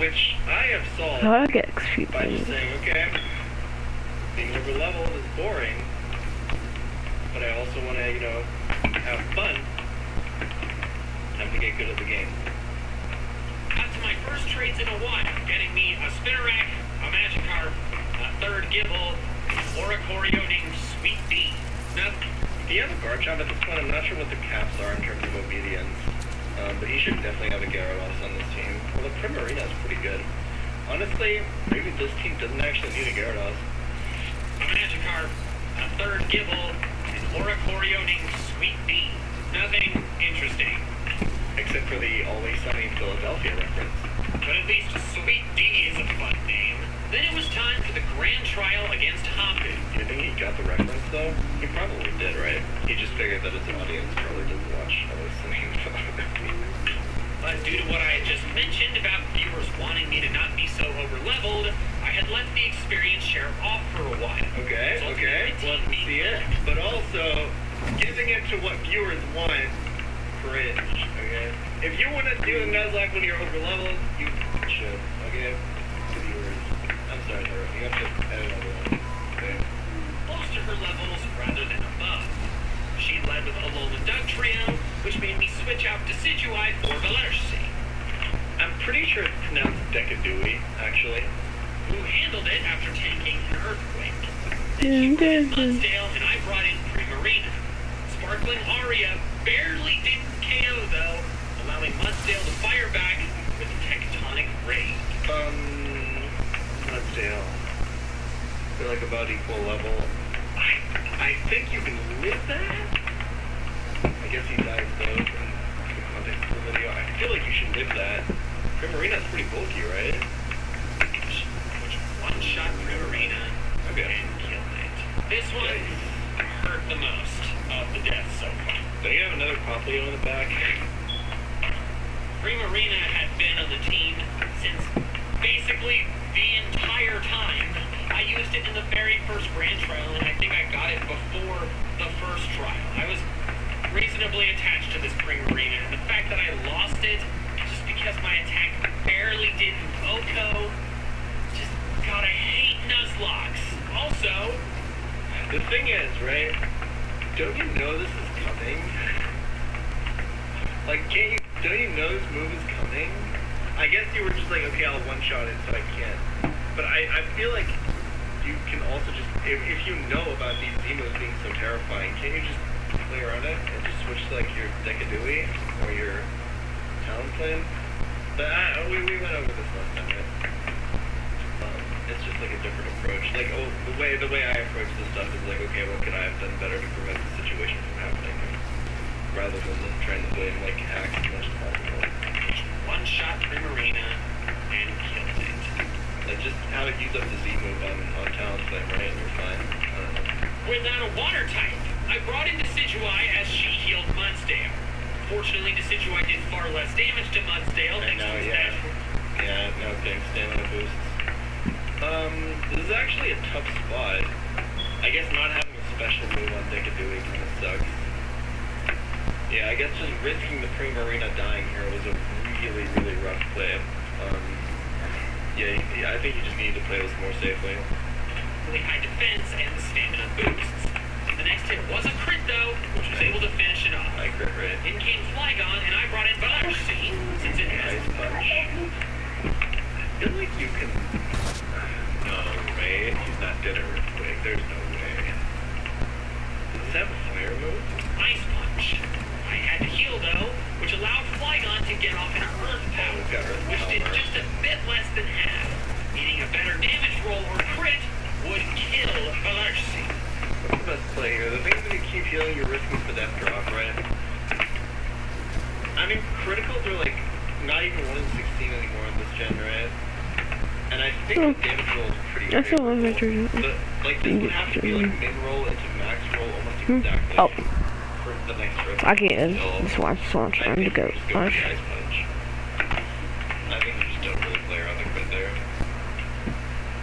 which I have solved How do I get XP by just points? saying, okay, being over leveled is boring, but I also want to, you know, have fun. Time to get good at the game. Got to my first trades in a while, getting me a spinner rack, a Magikarp, a third Gibble, or a Choreo named Sweet D. Now, he has a Garchomp at this point. I'm not sure what the caps are in terms of obedience, but he should definitely have a Gyarados on this team. Well, the Primarina is pretty good. Honestly, maybe this team doesn't actually need a Gyarados. A Magikarp, a third Gibble, and or a Choreo named Sweet D. Nothing interesting. Except for the Always Sunny in Philadelphia reference. But at least Sweet D is a fun name. Then it was time for the grand trial against Hoppin. Do you think he got the reference, though? He probably did, right? He just figured that his audience probably doesn't watch Always Sunny in Philadelphia. But due to what I had just mentioned about viewers wanting me to not be so over-leveled, I had let the experience share off for a while. Okay, okay, love to see it. But also, giving it to what viewers want, cringe, okay? If you want to do a Nuzlocke when you're over-leveled, you should, okay? To viewers. I'm sorry, Laura, you have to edit all that, okay? Close to her levels rather than above. She led with a Alolan Doug trio, which made me switch out Decidueye for Valercy, I'm pretty sure it's pronounced Decadui, actually. who handled it after tanking an Earthquake. Then she brought in Mudsdale, and I brought in Primarina. Sparkling Aria barely didn't KO, though, allowing Mudsdale to fire back with Tectonic Raid. Mudsdale. They're like about equal level. I think you can live that? I guess he died though in the context of the video. I feel like you should live that. Primarina's pretty bulky, right? Which one-shot Primarina and killed it. This one hurt the most of the deaths so far. Don't you have another Poplio in the back? Primarina had been on the team since basically the entire time. I used it in the very first grand trial, and I think I got it before the first trial. I was reasonably attached to this Primarina, and the fact that I lost it just because my attack barely did Oko, just gotta hate Nuzlocks. Also, The thing is, right? Don't you know this is coming? Like, don't you know this move is coming? I guess you were just like, okay, I'll one-shot it, so I can't. But I feel like you can also just, if you know about these Z moves being so terrifying, can't you just play around it and just switch to like your Decadui or your Talonflame? But we went over this last time, right? It's just like a different approach. Like, the way I approach this stuff is like, okay, what could I have done better to prevent the situation from happening? Rather than trying to blame like hacks as much as possible. one-shot Primarina and killed it. Like, just have it use up the Z move on Talonflame, right? And you're fine. I don't know. Without a water type, I brought in Decidueye as she healed Mudsdale. Fortunately, Decidueye did far less damage to Mudsdale thanks to his natural. Yeah, now it's getting stamina boosts. This is actually a tough spot. I guess not having a special move on Decadui kind of sucks. Yeah, I guess just risking the Primarina dying here was a really, really rough play. Yeah, I think you just need to play this more safely. Really high defense and stamina boosts. The next hit was a crit though, which was able to finish it off. I crit rate. In came Flygon, and I brought in Valercy, since it has Ice punch. I feel like you can. No way. He's not dead at Earthquake. There's no way. Does this have a fire move? Ice Punch. I had to heal though, which allowed Flygon to get off an Earth Power, which did just a bit less than half, meaning a better damage roll or crit would kill Valercy. What's the best play here? The thing is, when you keep healing, you're risking the death drop, right? I mean, criticals are like not even 1 in 16 anymore in this gen, right? And I think the damage roll is pretty That's what I'm favorable. Like, this would have to be like min roll into max roll almost exactly for the next rip. I can't. Just watch I'm to go. Ice punch. I think you just don't really play around the crit there.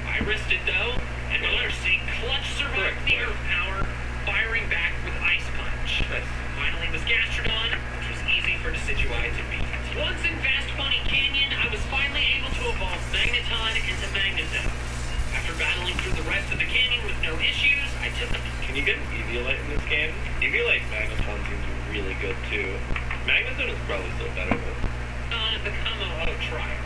I risked it though, and Valercy clutch survived the Earth Power, firing back with Ice Punch. Nice. Finally was Gastrodon, which was easy for Decidueye to beat. Once in Vast Funny Canyon, I was finally able to evolved Magneton into Magnezone. After battling through the rest of the canyon with no issues, I took a... Can you get an Eviolite in this game? Eviolite Magneton seems really good too. Magnezone is probably still better though. The Como O trial.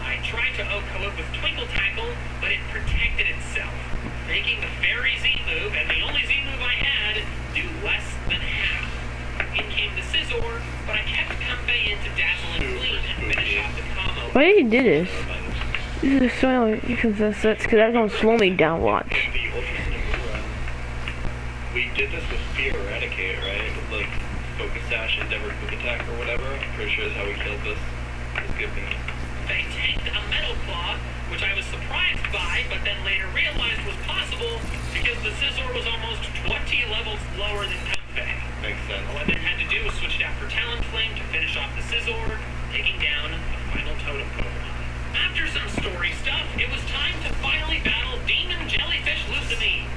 I tried to OHKO it with Twinkle Tackle, but it protected itself, making the Fairy Z move, and the only Z move I had, do less than half. In came the Scizor, but I kept Kempe into Dazzle and Gleam and finish off the Como. Why did you do this? This is so because that's gonna slow me down a lot. In the Ultra Snowball run, we did this with Fear Eradicate, right? With like Focus Sash, Endeavor, Quick Attack, or whatever. I'm pretty sure is how we killed this. It's good news. They tanked a Metal Claw, which I was surprised by, but then later realized was possible because the Scizor was almost 20 levels lower than Kempe. Makes sense. All I then had to do was switch it out for Talonflame to finish off the Scizor, taking down the final Totem Pokemon. After some story stuff, it was time to finally battle Demon Jellyfish Lucamine.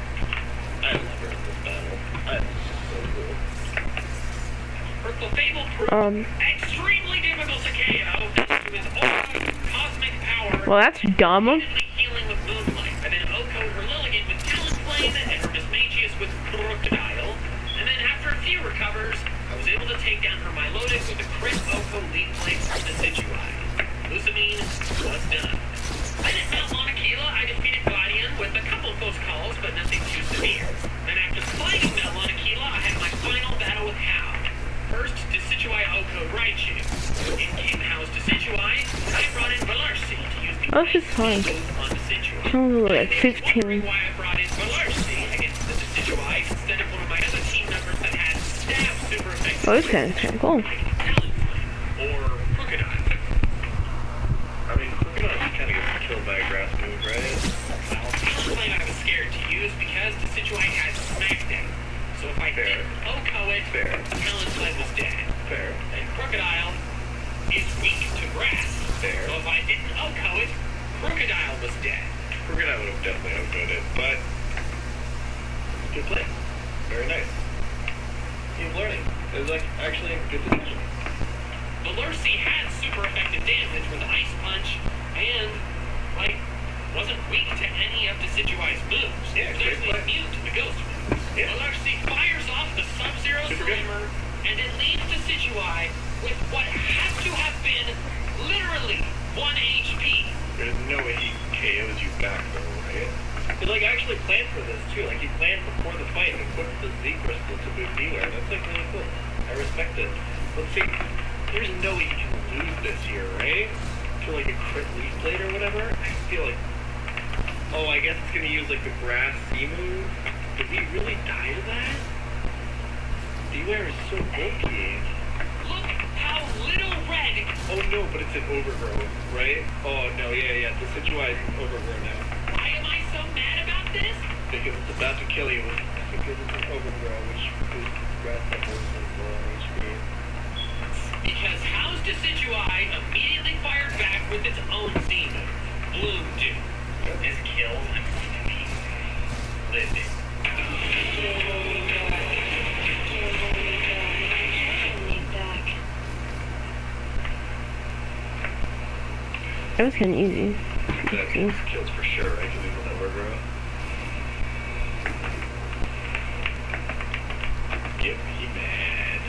I love her in this battle. I love her so cool. Purple Fable proved extremely difficult to KO thanks to his awesome cosmic power. Well, that's dumb. Repeatedly healing with Moonlight. I then OHKO'd her Lilligant with Talonflame and her Mismagius with Crocodile. And then after a few recovers, I was able to take down her Milotic with a crit OHKO Lead Blade from the Decidueye. Lucamine was done. Then at Mount Mauna Kea, I defeated Gladion with a couple close calls, but nothing too severe. Then after fighting Mount Mauna Kea, I had my final battle with Hao. First, Decidueye OHKO Raichu. In came Hao's Decidueye, and I brought in Valarsi to use the Oh, this is fine. on Decidueye. Sounds like Wondering 15. why I brought in Valarsi against the Decidueye instead of one of my other team members that had stab super effective. Oh, this kind of cool. Like Talonflame or Crocodile. I mean, Crocodile kind of gets killed by a grass move, right? Well, Talonflame I was scared to use because Decidueye had Smackdown. So if I didn't OHKO it, Talonflame was dead. Fair. And Crocodile is weak to grass. Fair. So if I didn't OHKO it, Crocodile was dead. Crocodile would have definitely outgoed it, but good play. Very nice. He's learning. It was like actually a good decision. Valarsi had super effective damage with Ice Punch and, like, wasn't weak to any of Decidueye's moves. Yeah, It was great actually play. immune to the Ghost moves. Yeah. Valarsi fires off the Sub-Zero Super good. Slammer, and it leaves Decidueye with what had to have been literally 1 HP. There's no way he KOs you back though, right? He like actually planned for this too. Like he planned before the fight and equipped the Z crystal to move Beware. That's like really cool. I respect it. Let's see. There's no way he can lose this here, right? To like a crit leaf blade or whatever. I feel like. Oh, I guess it's gonna use like the grass Z move. Did he really die to that? Beware is so bulky. Look how little red. Oh no, but it's an overgrowth, right? Oh no, yeah. The Decidueye is overgrown now. Why am I so mad about this? Because it's about to kill you because it's an overgrow, which boosts grass levels and HP. Because Hao's Decidueye immediately fired back with its own Z move, Bloom Dew. This kills I'm going to be living. That was kind of easy. That kills for sure, right? Because he's an overgrow. Get me mad.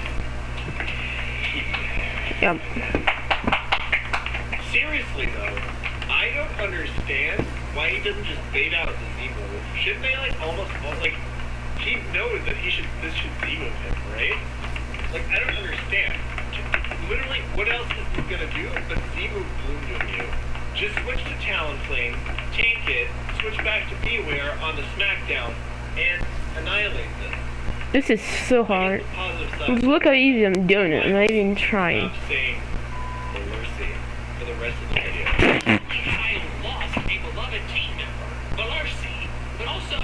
Yep. Seriously though, I don't understand why he doesn't just bait out the Z move. Shouldn't they like almost like he knows that this should Z move him, right? Like I don't understand. Literally, what else is this gonna do but Z move Bloom to you? Just switch to Talonflame, tank it, switch back to Beware on the Smackdown, and annihilate this. This is so hard. Positive side. Look how easy I'm doing it. I'm not even trying. Stop saying Valarsi for the rest of the video. I lost a beloved team member, Valarsi, but also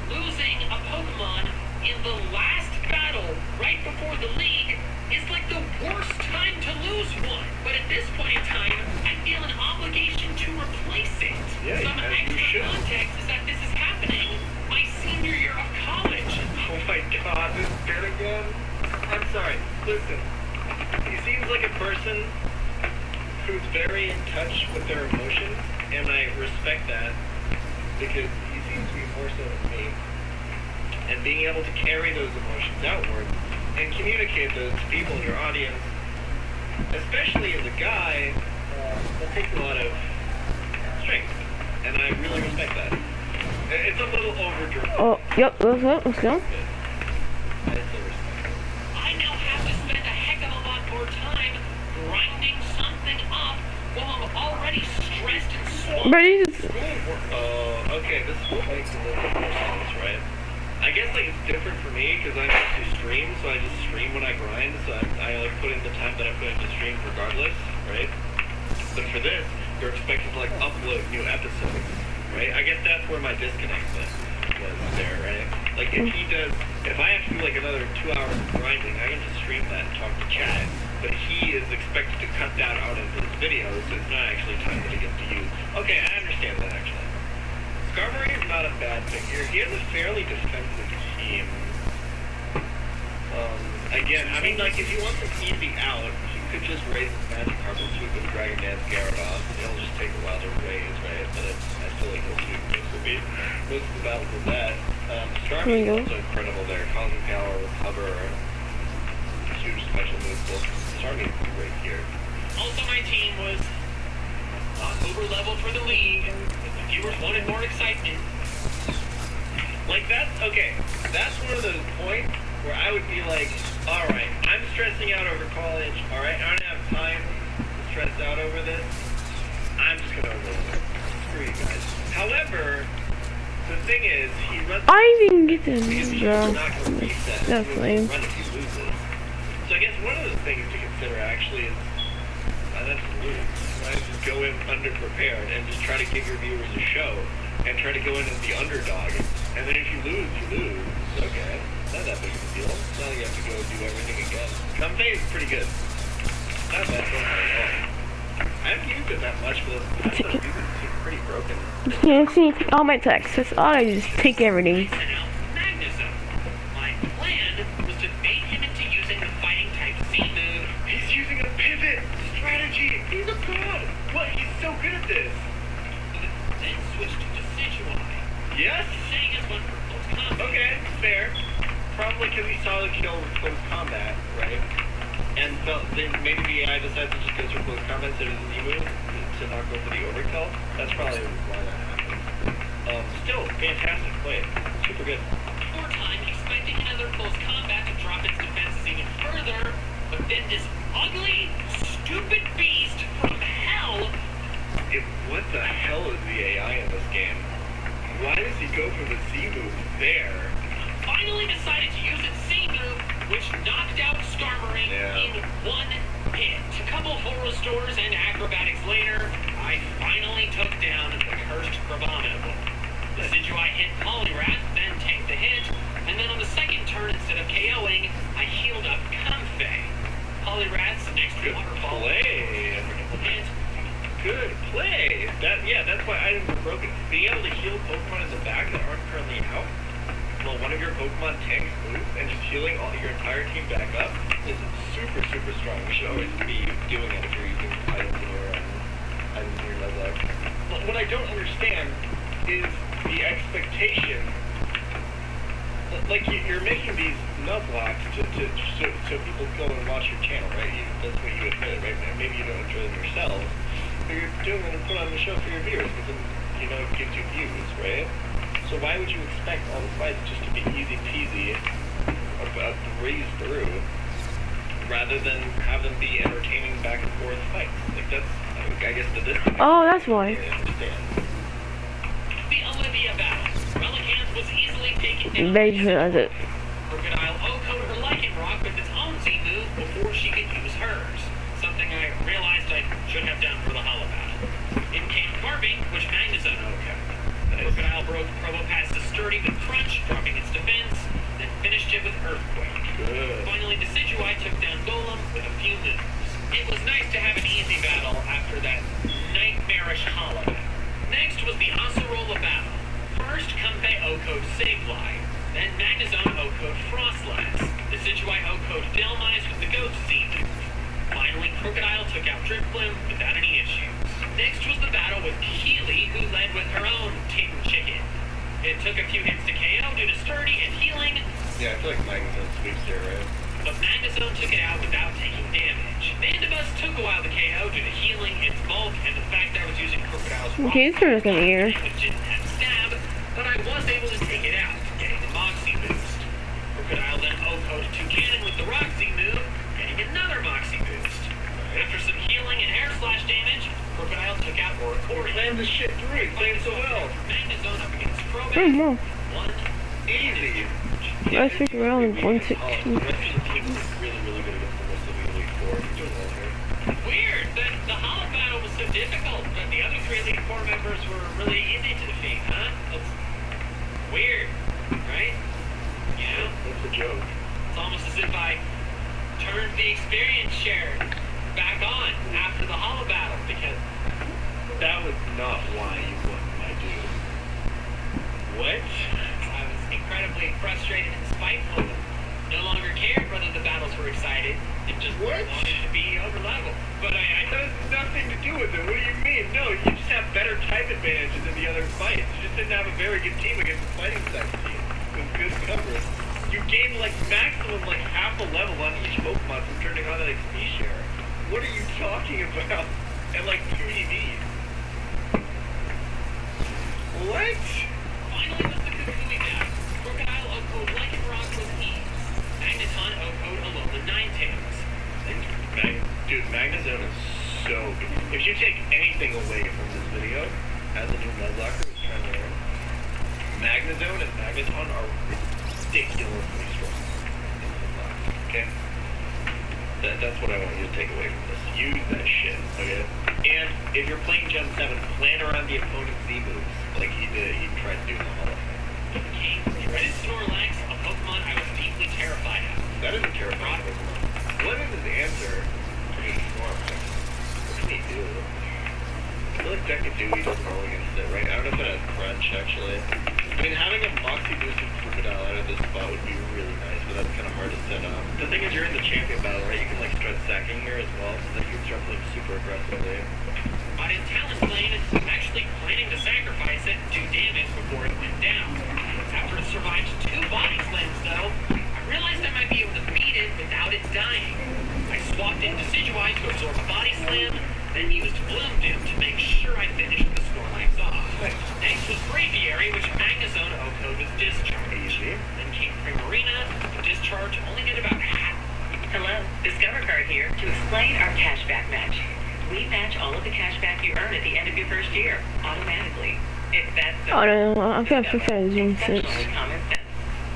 losing a Pokemon in the last battle right before the league is like the worst time to lose one. But at this point in time, I feel an obligation to replace it. Yeah, Some as you extra should. context is that this is happening my senior year of college. Oh my god, this bit again? I'm sorry, listen. He seems like a person who's very in touch with their emotions, and I respect that because he seems to be more so than me. And being able to carry those emotions outward and communicate those to people in your audience, especially as a guy, that takes a lot of strength, and I really respect that. It's a little overdriven. Oh, yep, let's go. I still respect it. I now have to spend a heck of a lot more time grinding something up while I'm already stressed and swamped. But he's... Okay, this makes a little bit more sense, right? I guess like it's different for me because I mostly stream, so I just stream when I grind, so I like put in the time that I put into stream regardless, right? But for this, you're expected to like upload new episodes, right? I guess that's where my disconnect was there, right? Like if I have to do like another 2 hours of grinding, I can just stream that and talk to chat. But he is expected to cut that out of his videos, so it's not actually time that he gets to use. Okay, I understand that actually. Skarmory is not a bad figure. He has a fairly defensive team. Again, I mean, like, if you want some easy out, you could just raise his magic carpet sweep with Dragon Dance Gyarados. It'll just take a while to raise, right? But I still like he'll sweep most of the battles with that. Starmie is also incredible there. Causing power, recover, huge special moves. Starmie is great here. Also, my team was over leveled for the league. The viewers wanted more excitement. Like that's okay. That's one of those points where I would be like, all right, I'm stressing out over college. All right, I don't have time to stress out over this. I'm just gonna overload it. Screw you guys. However, the thing is, he runs. I didn't get this, because he's bro. not gonna reset. That's lame. Run if he loses. So I guess one of the things to consider actually is that's lose. Right? Just go in underprepared and just try to give your viewers a show and try to go in as the underdog. And then if you lose, you lose. It's okay. Not that big of a deal. It's not like you have to go do everything again. Comfey is pretty good. Not bad so far at all. I haven't used it that much, but I thought it was pretty broken. Yeah, see, all my texts, that's all I just take everything. My plan was to bait him into using the fighting type Z move. He's using a pivot strategy. He's a god. What? He's so good at this. Then switched to Decidueye. Yes? Saying his one for close combat. Okay, fair. Probably because he saw the kill with close combat, right? And felt then maybe the AI decides to just go for close combat instead of the Z move to not go for the overkill. That's probably why that happened. Still, fantastic play. Super good. More time expecting another close combat to drop its defenses even further, but then this ugly, stupid beast from hell. What the hell is the AI in this game? Why does he go for the Z move there? Finally decided to use its Z move, which knocked out Skarmory in one hit. A couple full restores and acrobatics later, I finally took down the cursed Crabominable. The Decidueye hit Poliwrath, then tanked the hit, and then on the second turn, instead of KOing, I healed up Comfey. Poliwrath's next waterfall. Play. Good play. That's why items are broken. Being able to heal Pokemon in the back that aren't currently out, while one of your Pokemon tanks moves, and just healing all your entire team back up is super, super strong. We should always be doing it if you're using items in your level up. But what I don't understand is the expectation. Like you're making these nublocks so people go and watch your channel, right? That's what you admit, right? Maybe you don't enjoy them yourselves, but you're doing them to put on the show for your viewers because it gives you views, right? So why would you expect all the fights just to be easy peasy, a breeze through, rather than have them be entertaining back and forth fights? Like I guess the distance. Oh, that's why. I understand. The Olivia battle. Relicanth was easily taken down. They realize it. Crocodile O-code her Lycanroc with its own Z move before she could use hers. Something I realized I should have done for the Hollow battle. In came Barbie, which Magnezone. Okay. Nice. Crocodile broke Probopass to Sturdy with Crunch, dropping its defense, then finished it with Earthquake. Good. Finally, Decidueye took down Golem with a few moves. It was nice to have an easy battle after that nightmarish Hollow. Next was the Acerola battle. First, Comfey O-code Sableye, then Magnezone O-code Frostlass, Decidueye O-code Delmise with the Ghost Z move. Finally, Crocodile took out Dripflim without any issues. Next was the battle with Keely, who led with her own Tin Chicken. It took a few hits to KO due to sturdy and healing, Yeah, I feel like Magnezone sweeps there, right? but Magnezone took it out without taking damage. Vandibus took a while to KO due to healing, its bulk, and the fact that I was using Crocodile's Okay, it's pretty good here. which didn't have stab, but I was able to take it out, getting the Moxie boost. Crocodile then O-coded Toucanon with the Roxy move, getting another Moxie boost. After some healing and air slash damage, Crocodile took out Oricorio. Slam the shit through. He played so well. Magnezone up against Crobat. Oh, no. One Easy. I think around 116. The rest of the team was really, really good against the rest of the Elite Four. He's doing well here. Weird that the Hollow battle was so difficult, but the other three Elite Four members were really easy to defeat, huh? That's weird, right? You know? That's a joke. It's almost as if I turned the experience share back on after the Hollow battle, because That was not why you won, my dude. What? I was incredibly frustrated and spiteful. No longer cared whether the battles were excited, and just What? wanted to be over level. But I That has nothing to do with it. What do you mean? No, you just have better type advantages in the other fights. You just didn't have a very good team against the fighting sex team with good coverage. You gained like maximum like half a level on each Pokemon from turning on that XP share. What are you talking about? And like 2 EVs. What? finally was the Kukui battle. Crocodile O-code Lycanroc with ease. Magneton O-code Alola Ninetales. Dude, Magnezone is so good. If you take anything away from this video, as a new Nuzlocke was trying to learn, Magnezone and Magneton are ridiculously strong in Nuzlocke. Okay? That's what I want you to take away from this. Use that shit, okay? And if you're playing Gen 7, plan around the opponent's Z moves, like he tried to do in the Hall of Fame. King dreaded Snorlax, a Pokemon I was deeply terrified of. That is a terrifying Pokemon. What is his answer to being Snorlax? What can he do? I feel like Decadooey doesn't roll against it, right? I don't know if it has Crunch, actually. I mean, having a Moxie boosted Crocodile out of this spot would be really nice, but that's kind of hard to set up. The thing is, you're in the champion battle, right? You can, like, start sacking here as well, so that you can start playing super aggressively. But in Talonflame, I'm actually planning to sacrifice it and do damage before it went down. After it survived 2 body slams, though, I realized I might be able to beat it without it dying. I swapped in Decidueye to absorb a body slam, then used Bloom Doom to make sure I finished the Snorlax off. Next was Braviary, which Magnezone O-code with Discharge. Easy. Then came Primarina, the Discharge only did about half. Hello, Discover Card here to explain our cashback match. We match all of the cashback you earn at the end of your first year, automatically. It's that simple. Oh no, I've got to zoom sense. Exceptionally common sense.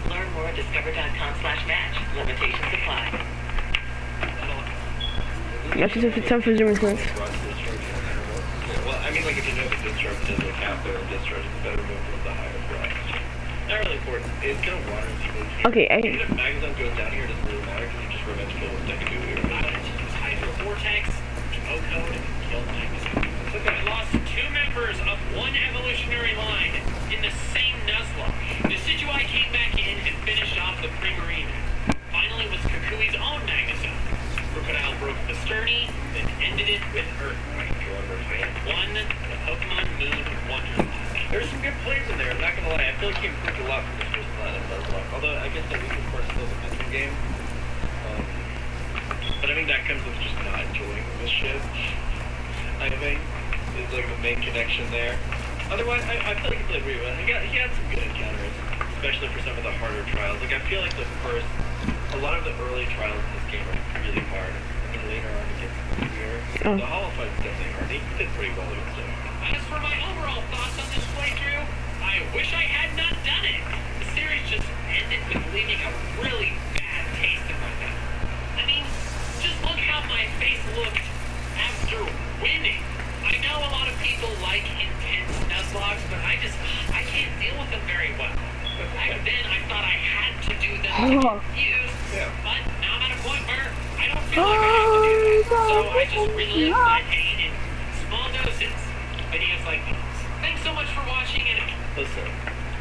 Learn more at discover.com/match. Limitations apply. That's just a time for zoom sense. Well, I mean, like, if you know the Discharge does look half there, Discharge is a better move with the higher thrust. Not really important. It's gonna water and moves here. Okay, Even if Magnezone goes down here, it doesn't really matter because you just revenge kill with Decadooey. I went to use Hydro Vortex, O-code, and killed Magnezone. I lost 2 members of one evolutionary line in the same Nuzlocke. Decidueye came back in and finished off the Primarina. Finally was Kukui's own Magnezone. Crocodile broke the Sturdy, then ended it with Earthquake. Won the Pokemon Moon Wonderland. There's some good plays in there, I'm not gonna lie. I feel like he improved a lot from his first line of Nuzlocke. Although, I guess that weakest part is still the mental game. But I think that comes with just not enjoying this shit. I think is like the main connection there. Otherwise, I feel like he played really well. He had some good encounters, especially for some of the harder trials. Like, I feel like a lot of the early trials in this game are really hard, and then later on it gets easier. Oh. The Hollow fight is definitely hard. He did pretty well against it. As for my overall thoughts on this playthrough, I wish I had not done it. The series just ended with leaving a really bad taste in my mouth. I mean, just look how my face looked after winning. I know a lot of people like intense Nuzlocks, but I can't deal with them very well. Back then, I thought I had to do them to get confused, Yeah. but now I'm at a point where I don't feel like I have to do that. So I just relive my pain in small doses. Videos like these. Thanks so much for watching, and Listen,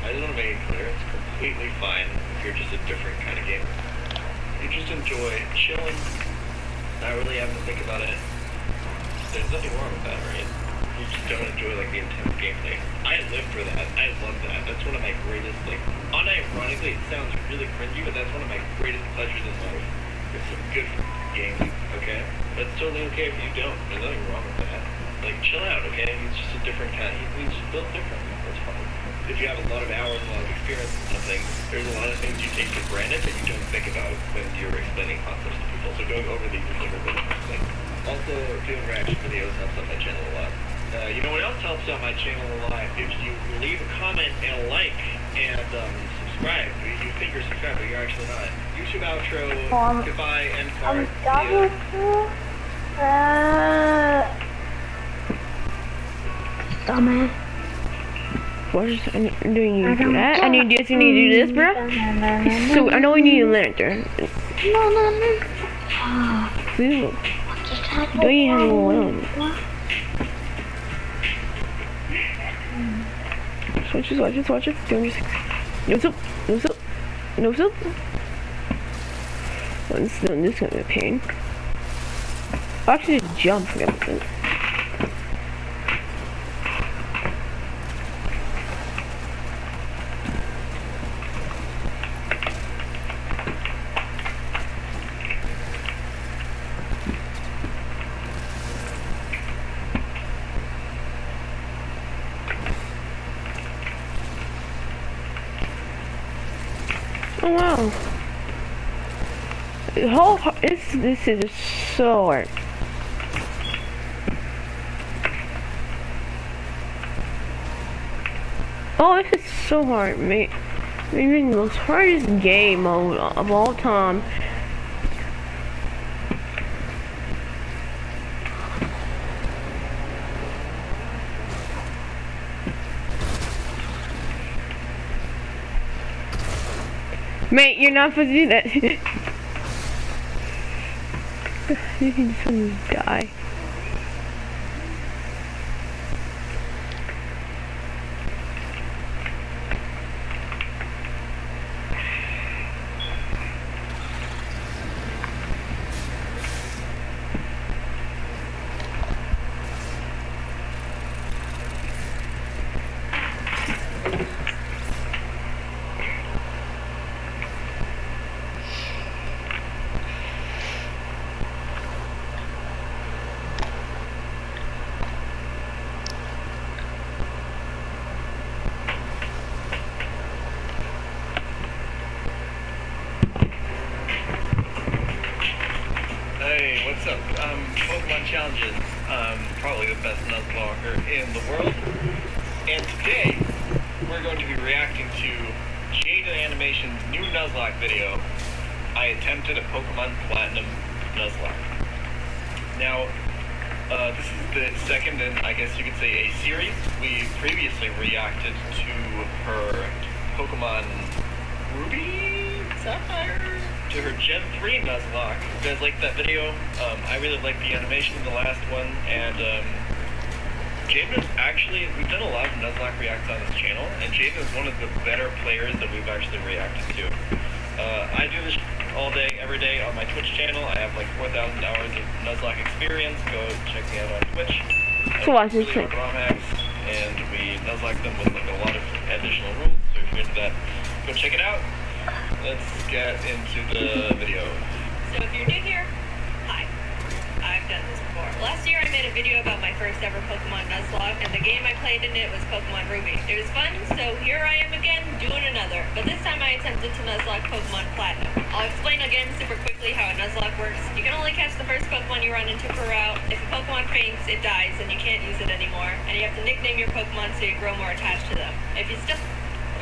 I just want to make it clear, it's completely fine if you're just a different kind of gamer. You just enjoy chilling, not really having to think about it. There's nothing wrong with that, right? You just don't enjoy like the intense gameplay. I live for that. I love that. That's one of my greatest, like, unironically, it sounds really cringy, but that's one of my greatest pleasures in life. It's some good games, okay? That's totally okay if you don't. There's nothing wrong with that. Like, chill out, okay? It's just a different kind. We just built differently. That's fine. If you have a lot of hours, a lot of experience in something, there's a lot of things you take for granted that you don't think about when you're explaining concepts to people. So going over these is never really interesting. Also, doing reaction videos helps out my channel a lot. You know what else helps out my channel a lot? If you leave a comment and a like and subscribe. You think you're subscribed, but you're actually not. YouTube outro, goodbye, end card. Dumbass. What's doing you do that? I need this, you need to do this, bro. So I know we need a lantern. Dude. Don't you have one? Watch it. Don't just. No soup. Oh, this is gonna be a pain. I'll actually just jump for everything. Oh wow. This is so hard. Oh, this is so hard, mate. Maybe the most hardest game mode of all time. Mate, you're not supposed to do that. You can just die. What's up? Pokemon Challenges. Probably the best Nuzlocke in the world. And today, we're going to be reacting to Jade Animation's new Nuzlocke video. I attempted a Pokemon Platinum Nuzlocke. Now, this is the second in, I guess you could say, a series. We previously reacted to her Pokemon Ruby? Sapphire? To her Gen 3 Nuzlocke. You guys liked that video? I really liked the animation in the last one, and Jaden is actually, we've done a lot of Nuzlocke reacts on this channel, and Jaden is one of the better players that we've actually reacted to. I do this all day, every day on my Twitch channel. I have like 4,000 hours of Nuzlocke experience. Go check me out on Twitch. So watch this thing. ROM hacks, and we Nuzlocke them with like a lot of additional rules, so if you're into that, go check it out. Let's get into the video. So if you're new here, hi. I've done this before. Last year I made a video about my first ever Pokemon Nuzlocke, and the game I played in it was Pokemon Ruby. It was fun, so here I am again, doing another. But this time I attempted to Nuzlocke Pokemon Platinum. I'll explain again super quickly how a Nuzlocke works. You can only catch the first Pokemon you run into per route. If a Pokemon faints, it dies, and you can't use it anymore. And you have to nickname your Pokemon so you grow more attached to them. If you still...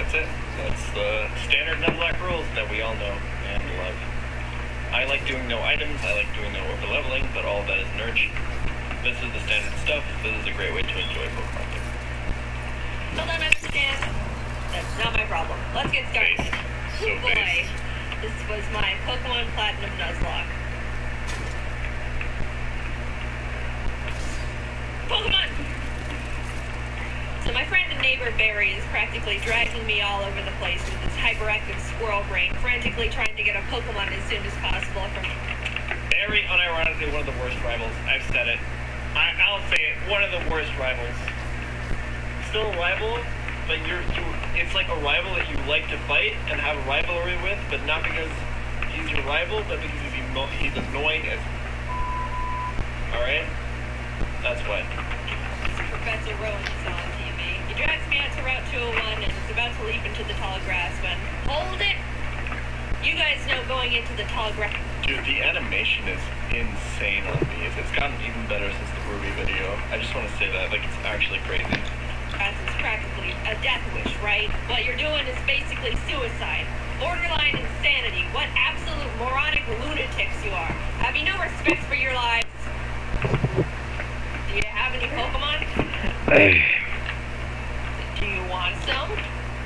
That's it. That's the standard Nuzlocke rules that we all know and love. I like doing no items, I like doing no over leveling, but all of that is nerdy. This is the standard stuff. This is a great way to enjoy Pokemon games. Still don't understand? That's not my problem. Let's get started. Based. So Oh boy. based. This was my Pokemon Platinum Nuzlocke. Pokemon! So my friend and neighbor Barry is practically dragging me all over the place with his hyperactive squirrel brain, frantically trying to get a Pokemon as soon as possible from... very unironically one of the worst rivals. I've said it. I'll say it. One of the worst rivals. Still a rival, but it's like a rival that you like to fight and have a rivalry with, but not because he's your rival, but because he's annoying as. Alright? That's why. Professor Rowan is on TV. He drives me out to Route 201 and is about to leap into the tall grass when... Hold it! You guys know going into the tall grass... Dude, the animation is insane on these. It's gotten even better since the Ruby video. I just want to say that. Like, it's actually crazy. It's practically a death wish, right? What you're doing is basically suicide. Borderline insanity. What absolute moronic lunatics you are. Have you no respect for your lives? Do you have any Pokemon? Do you want some?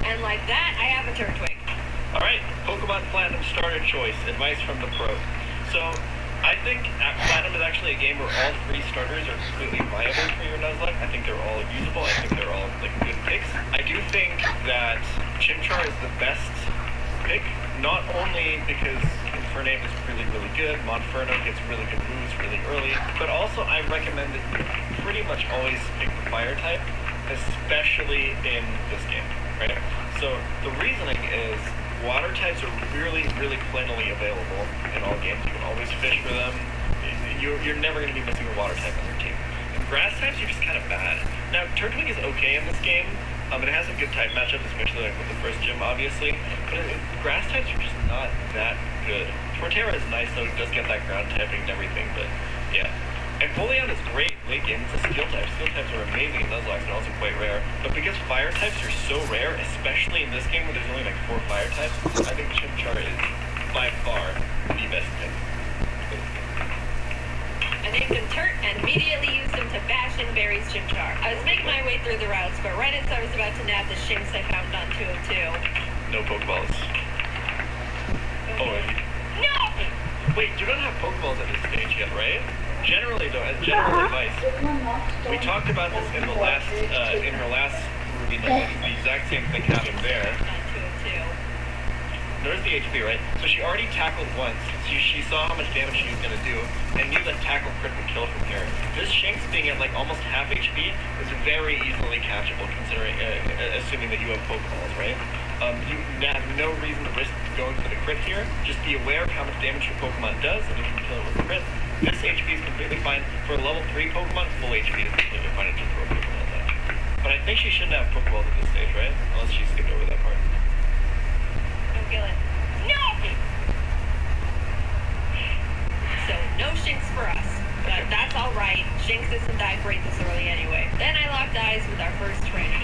And like that, I have a Turtwig. Alright, Pokemon Platinum starter choice. Advice from the pro. So, I think Platinum is actually a game where all three starters are completely viable for your Nuzlocke. I think they're all usable. I think they're all like good picks. I do think that Chimchar is the best pick, not only because Infernape is really, really good, Monferno gets really good moves really early, but also I recommend that you pretty much always pick the fire type, especially in this game, right? So the reasoning is water types are really, really plentifully available in all games. You can always fish for them. You're never going to be missing a water type on your team. And grass types are just kind of bad. Now, Turtwig is okay in this game. It has some good type matchups, especially like with the first gym, obviously. But grass types are just not that good. Torterra is nice, though. It does get that ground typing and everything, but yeah. And Folion is great late game. It's a steel type. Steel types are amazing in Nuzlocke and also quite rare. But because fire types are so rare, especially in this game where there's only like 4 fire types, I think Chimchar is by far the best pick. I named him Turt and immediately used him to bash in Barry's Chimchar. I was making my way through the routes, but right as I was about to nab the Shinx I found on 202. No Pokeballs. Oh, No! wait, you don't have Pokeballs at this stage yet, right? Generally, though, as general advice, we talked about this in the last, in her last Ruby Nuzlocke. The exact same thing happened there. On 202. There's the HP, right? So she already tackled once. She saw how much damage she was going to do, and knew that tackle crit would kill from here. This Shinx being at like almost half HP is very easily catchable, considering, assuming that you have Pokeballs, right? You have no reason to risk going for the crit here. Just be aware of how much damage your Pokemon does, and if you can kill it with a crit. This HP is completely fine. For a level 3 Pokemon, full HP is completely fine to throw a Pokemon at that. But I think she shouldn't have Pokeballs at this stage, right? Unless she skipped over that part. Don't kill it. No! So, no Shinx for us. But that's alright. Shinx isn't that great this early anyway. Then I locked eyes with our first trainer.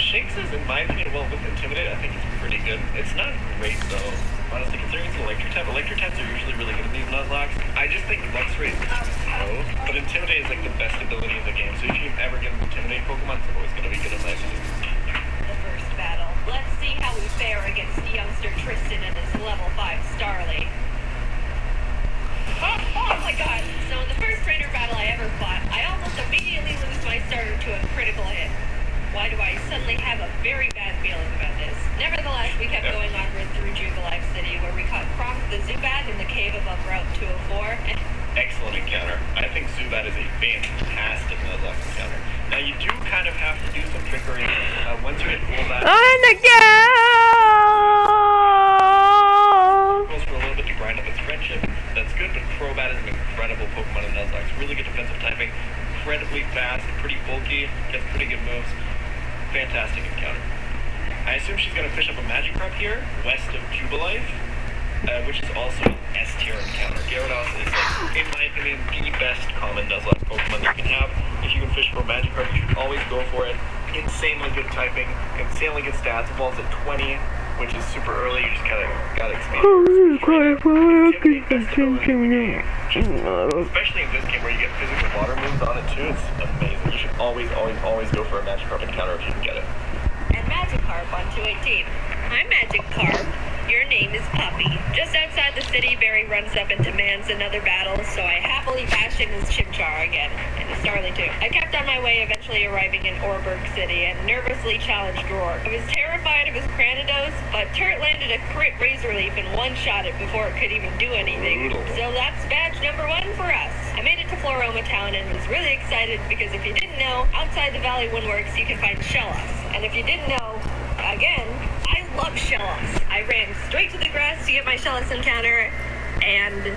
Shinx is, in my opinion, well, with Intimidate, I think it's pretty good. It's not great, though. Honestly, considering it's an electric type are usually really good at these Nuzlocks. I just think Luxray is slow, but Intimidate is like the best ability in the game. So if you ever get an Intimidate Pokemon, it's always going to be good in my opinion. The first battle. Let's see how we fare against youngster Tristan and his level 5 Starly. Oh my god! So in the first trainer battle I ever fought, I almost immediately lose my starter to a critical hit. Why do I suddenly have a very bad feeling about this? Nevertheless, we kept going onward through Jubilife City, where we caught Kronk the Zubat in the cave above Route 204, and... Excellent encounter. I think Zubat is a fantastic Nuzlocke encounter. Now, you do kind of have to do some trickery once you get Crobat. On the go! For a little bit to grind up its friendship. That's good, but Crobat is an incredible Pokemon in Nuzlocke. It's really good defensive typing, incredibly fast, pretty bulky, gets pretty good moves. Fantastic encounter. I assume she's going to fish up a Magikarp here, west of Jubilife, which is also an S-tier encounter. Gyarados is, like, in my opinion, the best common Nuzlocke Pokemon that you can have. If you can fish for a Magikarp, you should always go for it. Insanely good typing, insanely good stats. Evolves at 20, which is super early. You just kind of got to expand. Especially in this game where you get physical water moves on it too, it's amazing. You should always go for a Magikarp encounter if you can get it. And Magikarp on 218. Hi, Magikarp. Your name is Puppy. Just outside the city, Barry runs up and demands another battle, so I happily bash in his Chimchar again. And his Starly too. I kept on my way, eventually arriving in Orberg City, and nervously challenged Roar. I was terrified of his Cranidos, but Turt landed a crit Razor Leaf and one-shot it before it could even do anything. So that's badge number 1 for us. I made it to Floroma Town and was really excited because if you didn't know, outside the Valley Windworks you can find Shellos. And if you didn't know, again, I love Shellos. I ran straight to the grass to get my Shellos encounter, and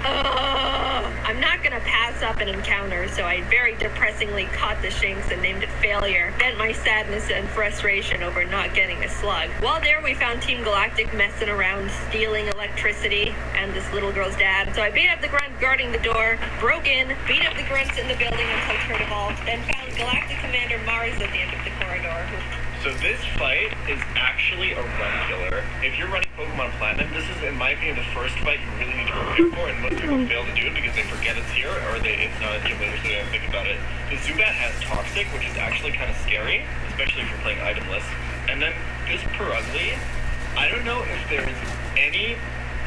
I'm not gonna pass up an encounter, so I very depressingly caught the Shinx and named it Failure. Vent my sadness and frustration over not getting a slug. While there, we found Team Galactic messing around, stealing electricity, and this little girl's dad. So I beat up the grunt guarding the door, broke in, beat up the grunts in the building until Turt evolved, then found Galactic Commander Mars at the end of the corridor. So this fight is actually a run killer. If you're running Pokemon Platinum, this is, in my opinion, the first fight you really need to prepare for, and most people fail to do it because they forget it's here, or it's not a gym leader, so they don't think about it. The Zubat has Toxic, which is actually kind of scary, especially if you're playing itemless. And then this Purugly, I don't know if there's any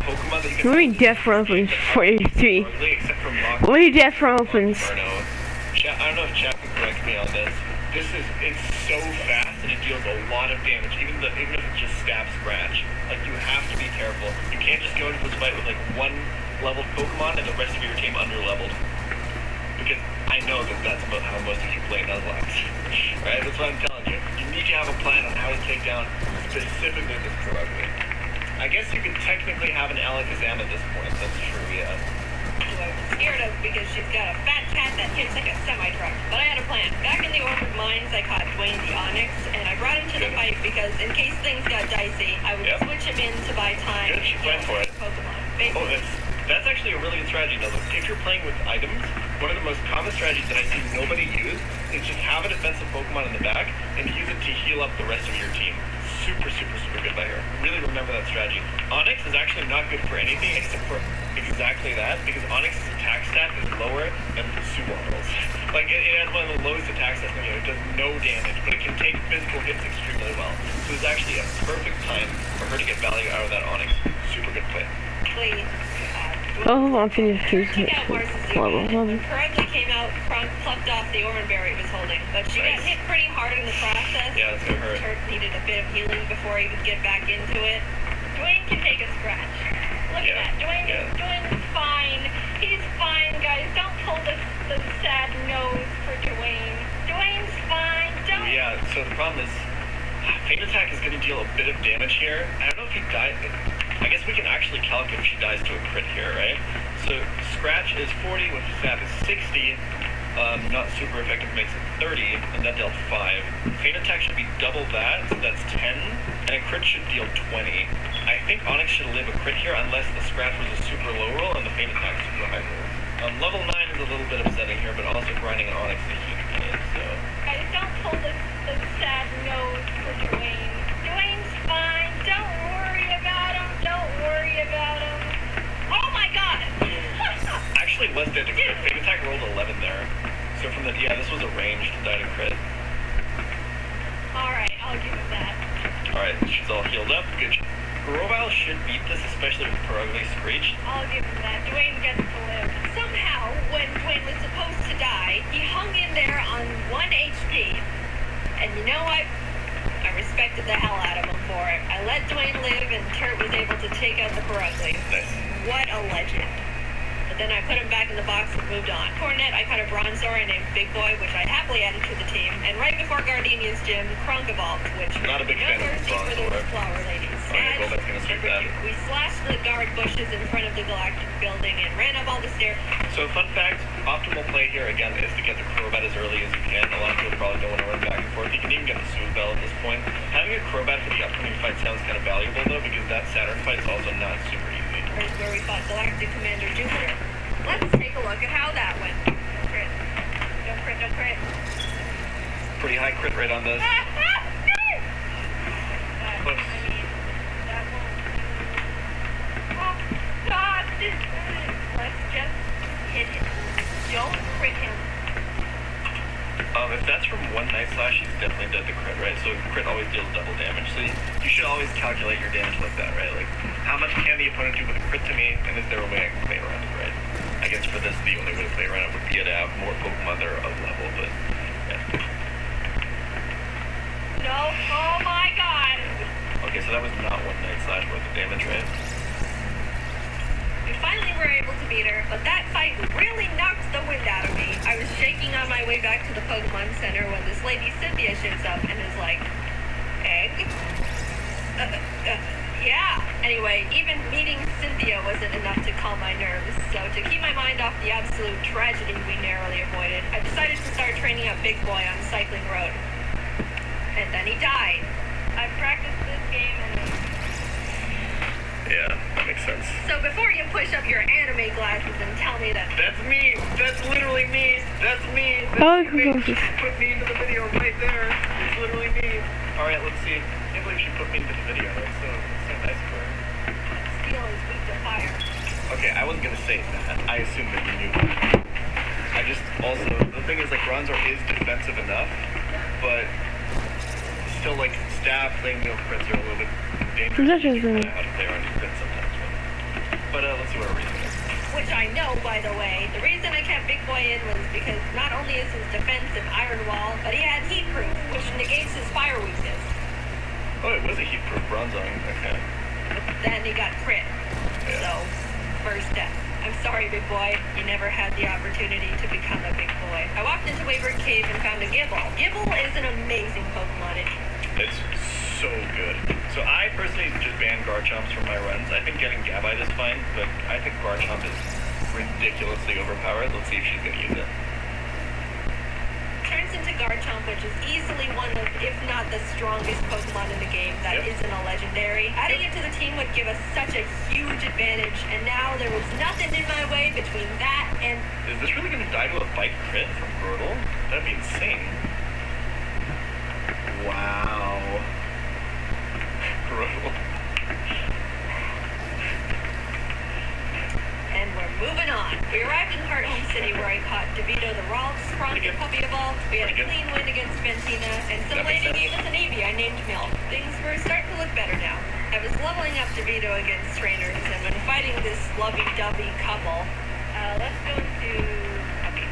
Pokemon that you can... Let me deathrun opens 43. Except for Let me deathrun opens. I don't know if chat can correct me on this. It's so fast and it deals a lot of damage, even if it's just stab scratch. Like, you have to be careful. You can't just go into this fight with like one leveled Pokemon and the rest of your team under-leveled. Because I know that's about how most of you play Nuzlocke. Right? That's what I'm telling you. You need to have a plan on how to take down specifically this Purugly. I guess you could technically have an Alakazam at this point, that's true, yeah. Who I was scared of because she's got a fat cat that hits like a semi-truck. But I had a plan. Back in the Orchid Mines, I caught Dwayne the Onyx, and I brought him to the fight because in case things got dicey, I would switch him in to buy time Good, and she heal went for it. Pokemon. Oh, that's actually a really good strategy, though. If you're playing with items, one of the most common strategies that I see nobody use is just have a defensive Pokemon in the back and use it to heal up the rest of your team. Super, super, super good by her. Really remember that strategy. Onyx is actually not good for anything except for exactly that, because Onyx's attack stat is lower than Subaru's. Like, it has one of the lowest attack stats in the game. It does no damage, but it can take physical hits extremely well. So it's actually a perfect time for her to get value out of that Onyx. Super good play. Please. Oh, I'm finished too. Purugly came out, plucked off the Oranberry it was holding, but she got hit pretty hard in the process. Yeah, it's gonna hurt. Turt needed a bit of healing before he could get back into it. Dwayne can take a scratch. Look at that. Dwayne's fine. He's fine, guys. Don't pull the sad nose for Dwayne. Dwayne's fine. Don't. Yeah, so the problem is, Feint Attack is going to deal a bit of damage here. I don't know if he died. I guess we can actually calculate if she dies to a crit here, right? So Scratch is 40, with Stab is 60. Not super effective, makes it 30, and that dealt 5. Feint Attack should be double that, so that's 10, and a crit should deal 20. I think Onyx should live a crit here unless the Scratch was a super low roll and the Feint Attack is super high roll. Level 9 is a little bit upsetting here, but also grinding an Onyx is a huge pain, so... Guys, don't pull the sad nose for Dwayne. Dwayne's fine. Don't worry about him. Don't worry about him. Oh my god! Actually, was dead to crit. Feint Attack rolled 11 there. So from the... Yeah, this was a ranged die to crit. Alright, I'll give him that. Alright, she's all healed up. Good. Grovyle should beat this, especially with Purugly Screech. I'll give him that. Dwayne gets to live. Somehow, when Dwayne was supposed to die, he hung in there on 1 HP. And you know what? I respected the hell out of him for it. I let Dwayne live, and Turt was able to take out the Purugly. Nice. What a legend. But then I put him back in the box and moved on. Cornet, I caught a Bronzor named Big Boy, which I happily added to the team. And right before Gardenia's gym, Kronk evolved, which... Not a big fan of Bronzor. Bronzor. Flower ladies. Alright, well, that's gonna suit that. We slashed the guard bushes in front of the Galactic building and ran up all the stairs. So, fun fact, optimal play here, again, is to get the Crobat as early as you can. A lot of people probably don't want to run back and forth. You can even get the Soothe Bell at this point. Having a Crobat for the upcoming fight sounds kind of valuable, though, because that Saturn fight is also not super easy. Here's where we fought Galactic Commander Jupiter. Let's take a look at how that went. Crit. Don't crit, don't crit. Pretty high crit rate on this. I mean, that won't... Oh, God! Let's just hit him. Don't crit him. If that's from one night slash, he's definitely dead to crit, right? So crit always deals double damage. So you should always calculate your damage like that, right? Like, how much can the opponent do with a crit to me, and is there a way I can play around it, right? I guess for this, the only way to play around it would be to have more Pokemon that are of level, but yeah. No, oh my god! Okay, so that was not one night slash worth of damage, right? We finally were able to beat her, but that fight really knocked the wind out of me. I was shaking on my way back to the Pokemon Center when this lady Cynthia shows up and is like, egg? Yeah. Anyway, even meeting Cynthia wasn't enough to calm my nerves, so to keep my mind off the absolute tragedy we narrowly avoided, I decided to start training up Big Boy on Cycling Road. And then he died. I've practiced this game and Yeah, that makes sense. so before you push up your anime glasses and tell me that That's me! That's literally me! That's me! Oh, That's me! She put me into the video right there. It's literally me. Alright, let's see. I can't believe she put me into the video. That's so nice of her. steel is weak to fire. Okay, I wasn't gonna say that. I assumed that you knew that. I just also, the thing is, like, Bronzor is defensive enough, but still, like, stab, flame wheel crits are a little bit dangerous. That is You kinda have to play around your crits sometimes. But let's see what our reason is. Which I know, by the way. The reason I kept Big Boy in was because not only is his defense an iron wall, but he had heat proof, which negates his fire weakness. Oh, it was a heat-proof Bronzor. Okay. But then he got crit. Yeah. So, first death. I'm sorry, Big Boy. You never had the opportunity to become a big boy. I walked into Wayward Cave and found a Gibble. Gibble is an amazing Pokemon. It's so good. So I personally just banned Garchomps from my runs. I think getting Gabite is fine, but I think Garchomp is ridiculously overpowered. Let's see if she's gonna use it. Turns into Garchomp, which is easily one of, if not the strongest Pokemon in the game that Yep. isn't a legendary. Adding it to the team would give us such a huge advantage, and now there was nothing in my way between that and... Is this really gonna die to a bite crit from Grotle? That'd be insane. Wow. Grotle. And we're moving on. We arrived in Hearthome City where I caught DeVito the Ralts, Franz the Puppy Evolved, we had a Pretty good. clean win against Ventina, and some That makes lady sense. gave us an Eevee I named Milk. Things were starting to look better now. I was leveling up DeVito against trainers, and when fighting this lovey-dovey couple, let's go to Puppy.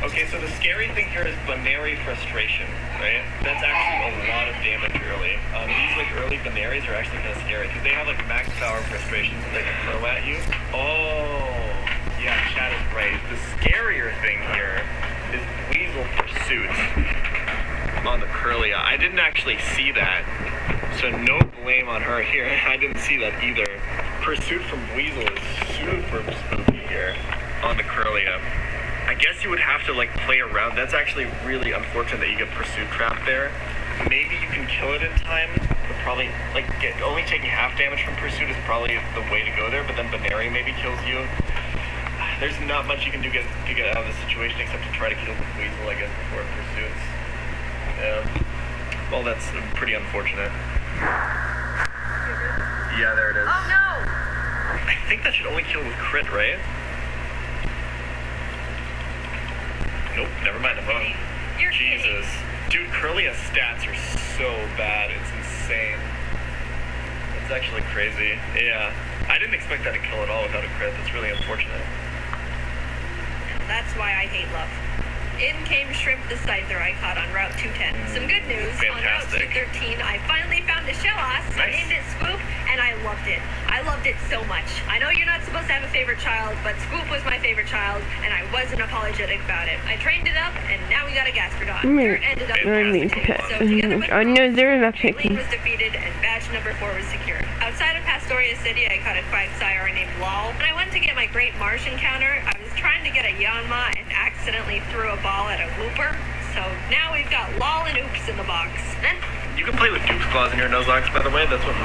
Okay, so the scary thing here is Baneri Frustration, right? That's actually a lot of damage early. These like early Baneris are actually kind of scary because they have like max power frustrations that they can throw at you. Oh, yeah, chat is right. The scarier thing here is Weasel Pursuit on the Curlia. I didn't actually see that, so no blame on her here. I didn't see that either. Pursuit from Weasel is super spooky here on the Curlia. I guess you would have to like play around. That's actually really unfortunate that you get Pursuit trapped there. Maybe you can kill it in time, but probably like only taking half damage from Pursuit is probably the way to go there. But then Baneri maybe kills you. There's not much you can do to get out of this situation except to try to kill the Weasel, I guess, before it pursues. Well, that's pretty unfortunate. Yeah, there it is. Oh no! I think that should only kill with crit, right? Nope, never mind, I'm wrong. You're Jesus. Dude, Curlia's stats are so bad, it's insane. It's actually crazy. Yeah. I didn't expect that to kill at all without a crit, that's really unfortunate. That's why I hate love. In came Shrimp the Scyther I caught on Route 210. Some good news, Fantastic. on Route 213 I finally found a Shellos. I Nice. named it Swoop, and I loved it. I loved it so much. I know you're not supposed to have a favorite child, but Swoop was my favorite child, and I wasn't apologetic about it. I trained it up, and now we got a Gastrodon. It ended up I mean, fantastic. So together with I know there is Lane actually. was defeated, and badge number 4 was secured. Outside of Pastoria City, I caught a Quagsire named Lol. When I went to get my Great Marsh encounter, I was trying to get a Yanma and accidentally threw a ball at a Wooper. So now we've got Lol and Oops in the box. Then You can play with Duke's Claws in your Nuzlocke, by the way, that's what most